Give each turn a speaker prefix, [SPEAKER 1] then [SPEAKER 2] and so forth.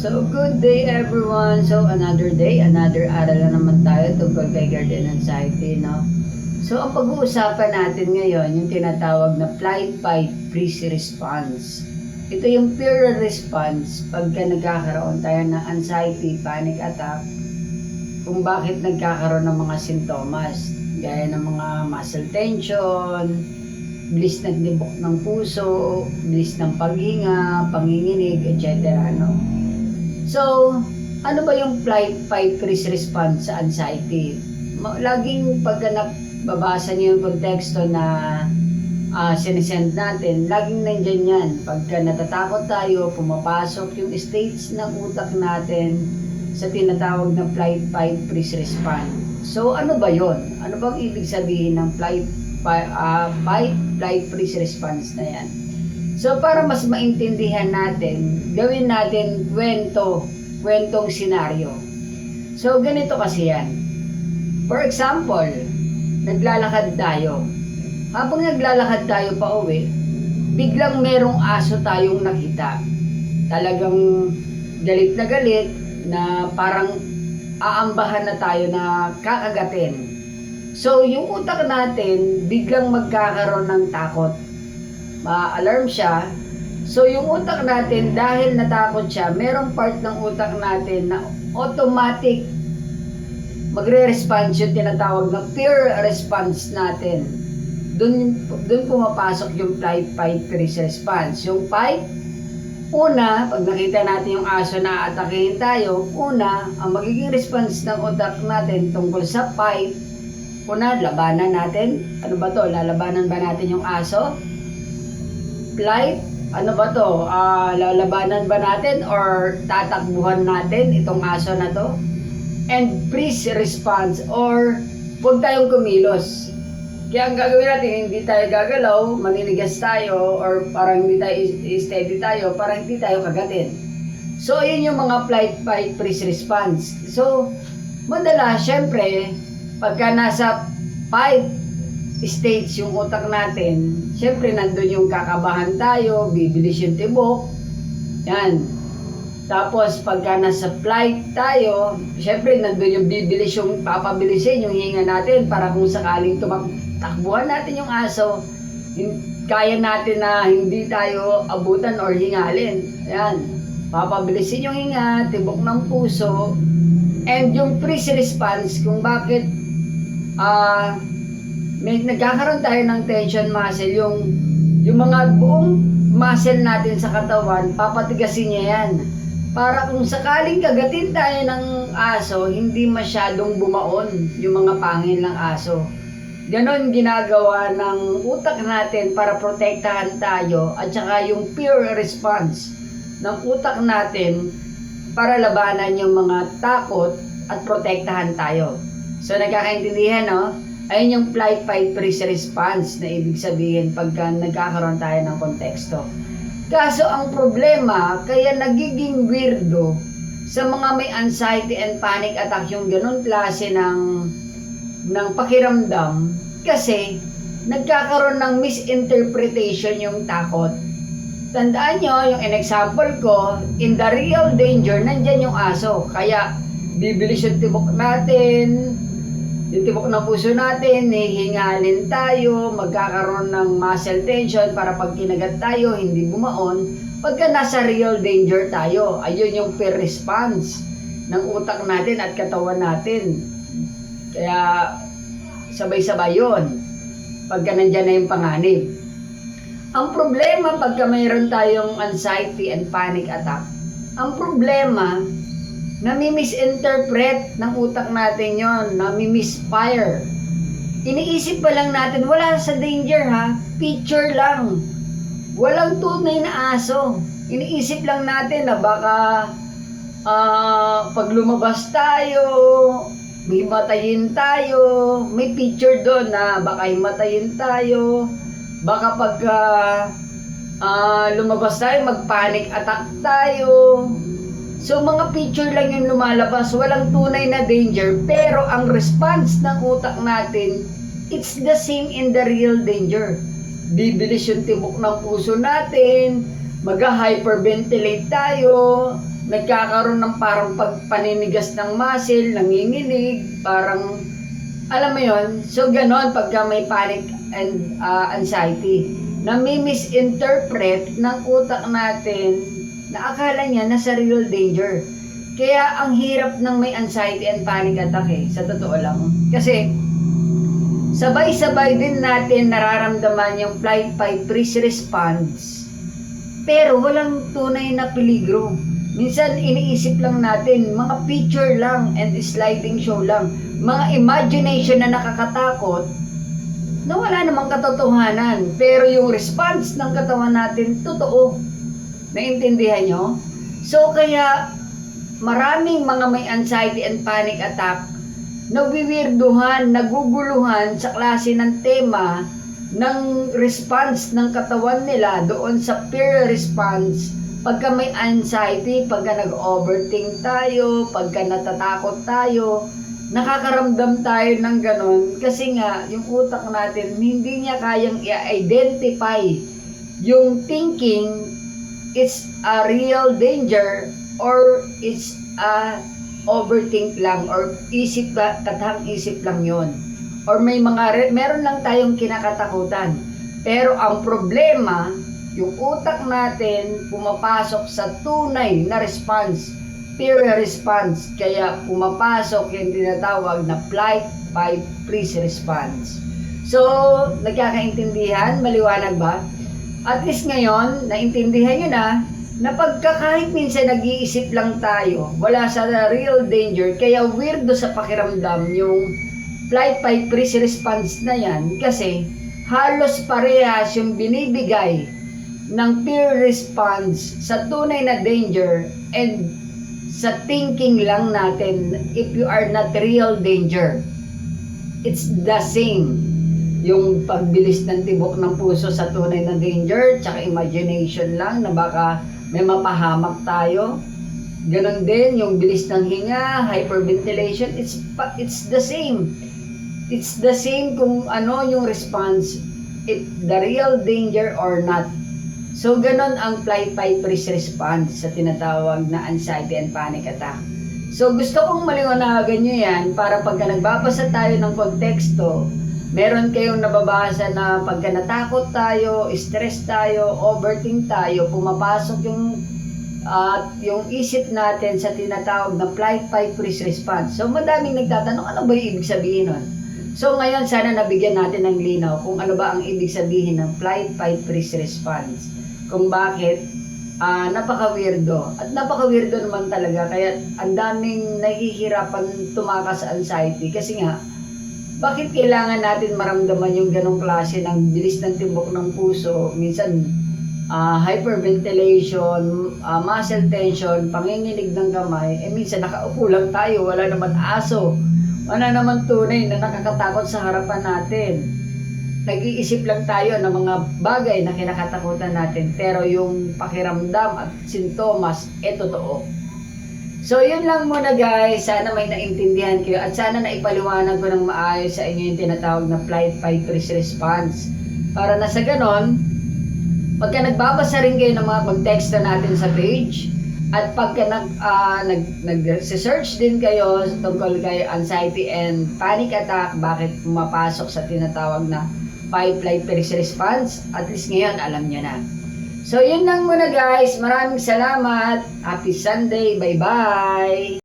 [SPEAKER 1] So, good day everyone. So, another day, another aral na naman tayo tungkol kay garden anxiety, no? So, ang pag-uusapan natin ngayon, yung tinatawag na flight, fight, freeze response. Ito yung fear response pagka nagkakaroon tayo ng anxiety, panic attack, kung bakit nagkakaroon ng mga sintomas, gaya ng mga muscle tension, bilis ng tibok ng puso, bilis ng paghinga, panginginig, etc. No? So, ano ba yung flight, fight, freeze response sa anxiety? Laging pagka nababasa niyo yung konteksto na sinesend natin, laging nandyan yan. Pagka natatakot tayo, pumapasok yung states ng utak natin sa tinatawag na flight, fight, freeze response. So, ano ba yon? Ano bang ibig sabihin ng fight, flight, freeze response na yan? So, para mas maintindihan natin, gawin natin kwentong senaryo. So, ganito kasi yan. For example, naglalakad tayo. Habang naglalakad tayo pa uwi, biglang merong aso tayong nakita. Talagang galit na parang aambahan na tayo na kakagatin. So, yung utak natin, biglang magkakaroon ng takot. Ma-alarm siya. So, yung utak natin, dahil natakot siya, merong part ng utak natin na automatic magre-response yung tinatawag na fear response natin. Doon pumapasok yung flight, fight, freeze response. Yung fight, una, pag nakita natin yung aso na atakehin tayo, una, ang magiging response ng utak natin tungkol sa fight, una, labanan natin. Ano ba to? Lalabanan ba natin yung aso? Flight, ano ba to? Lalabanan ba natin or tatakbuhan natin itong aso na to? And freeze response or huwag tayong kumilos. Kaya ang gagawin natin, hindi tayo gagalaw, maninigas tayo or parang hindi tayo steady tayo, parang hindi tayo kagatin. So, ayun yung mga flight, fight, freeze response. So, madalas, syempre, pagka nasa fight stage yung utak natin, syempre nandun yung kakabahan tayo, bibilis yung tibok, yan. Tapos pagka nasa flight tayo, syempre nandun yung bibilis yung papabilisin yung hinga natin para kung sakaling takbuhan natin yung aso, kaya natin na hindi tayo abutan or hingalin. Yan. Papabilisin yung hinga, tibok ng puso, and yung freeze response kung bakit nagkakaroon tayo ng tension muscle, yung mga buong muscle natin sa katawan, papatigasin niya yan. Para kung sakaling kagatin tayo ng aso, hindi masyadong bumaon yung mga pangil ng aso. Ganon ginagawa ng utak natin para protektahan tayo, at saka yung fear response ng utak natin para labanan yung mga takot at protektahan tayo. So nagkakaintindihan, no? Ayun yung flight, fight, freeze response na ibig sabihin pagka nagkakaroon tayo ng konteksto. Kaso ang problema, kaya nagiging weirdo sa mga may anxiety and panic attack yung ganun klase ng pakiramdam, kasi nagkakaroon ng misinterpretation yung takot. Tandaan nyo, yung example ko, in the real danger, nandyan yung aso. Kaya bibilis yung tibok natin, yung tibok ng puso natin, hihingalin tayo, magkakaroon ng muscle tension para pag kinagat tayo, hindi bumaon. Pagka nasa real danger tayo, ayun yung fear response ng utak natin at katawan natin. Kaya sabay-sabay yun pagka nandyan na yung panganib. Ang problema pagka mayroon tayong anxiety and panic attack, ang problema, nami-misinterpret ng utak natin yon, nami-misfire. Iniisip pa lang natin, wala sa danger ha, picture lang. Walang tunay na aso. Iniisip lang natin na baka pag lumabas tayo, himatayin tayo, may picture doon na baka himatayin tayo, baka pag lumabas tayo, mag-panic attack tayo. So, mga picture lang yung lumalabas, walang tunay na danger, pero ang response ng utak natin, it's the same in the real danger. Bibilis yung tibok ng puso natin, mag-hyperventilate tayo, nagkakaroon ng parang pagpaninigas ng muscle, nanginginig, parang, alam mo yon. So, ganon pagka may panic and anxiety. Nami-misinterpret ng utak natin na akala niya nasa real danger. Kaya ang hirap ng may anxiety and panic attack sa totoo lang. Kasi, sabay-sabay din natin nararamdaman yung flight, fight, freeze response. Pero walang tunay na peligro. Minsan iniisip lang natin, mga picture lang and sliding show lang. Mga imagination na nakakatakot na wala namang katotohanan. Pero yung response ng katawan natin, totoo. Naintindihan nyo? So kaya, maraming mga may anxiety and panic attack nawiwirduhan, naguguluhan sa klase ng tema ng response ng katawan nila doon sa fear response. Pagka may anxiety, pagka nag-overthink tayo, pagka natatakot tayo, nakakaramdam tayo ng ganon kasi nga yung utak natin hindi niya kayang i-identify yung thinking it's a real danger or it's a overthink lang or katang isip lang yon. Or may meron lang tayong kinakatakutan. Pero ang problema, yung utak natin pumapasok sa tunay na response, fear response. Kaya pumapasok yung tinatawag na flight, fight, freeze response. So, nagkakaintindihan? Maliwanag ba? At least ngayon, naintindihan nyo na pagka kahit minsan nag-iisip lang tayo, wala sa real danger, kaya weirdo sa pakiramdam yung flight, fight, freeze response na yan kasi halos parehas yung binibigay ng fear response sa tunay na danger and sa thinking lang natin if you are not real danger. It's the same. Yung pagbilis ng tibok ng puso sa tunay na danger, tsaka imagination lang na baka may mapahamak tayo. Ganon din yung bilis ng hinga, hyperventilation, it's the same. It's the same kung ano yung response, if the real danger or not. So ganon ang flight, fight, freeze response sa tinatawag na anxiety and panic attack. So gusto kong maliwanagan nyo yan para pagka nagbabasa tayo ng konteksto, meron kayong nababasa na pagka natakot tayo, stress tayo, overthink tayo, pumapasok yung isip natin sa tinatawag na flight, fight, freeze response. So madaming nagtatanong, ano ba yung ibig sabihin nun? So ngayon sana nabigyan natin ng linaw kung ano ba ang ibig sabihin ng flight, fight, freeze response. Kung bakit napaka-weirdo. At napaka-weirdo naman talaga. Kaya ang daming nahihirapan tumakas sa anxiety. Kasi nga, bakit kailangan natin maramdaman yung ganong klase ng bilis ng tibok ng puso? Minsan, hyperventilation, muscle tension, panginginig ng kamay. Minsan nakaupo lang tayo, wala naman aso. Wala naman tunay na nakakatakot sa harapan natin. Nag-iisip lang tayo ng mga bagay na kinakatakutan natin. Pero yung pakiramdam at sintomas, totoo. So, yun lang muna guys. Sana may naintindihan kayo. At sana naipaliwanag ko ng maayos sa inyo yung tinatawag na flight, fight, freeze response. Para na sa ganon, pagka nagbabasa rin kayo ng mga konteksto natin sa page, at pagka nag-search din kayo tungkol kay anxiety and panic attack, bakit pumapasok sa tinatawag na fight, flight, freeze response, at least ngayon alam nyo na. So, yun lang muna guys. Maraming salamat. Happy Sunday. Bye-bye.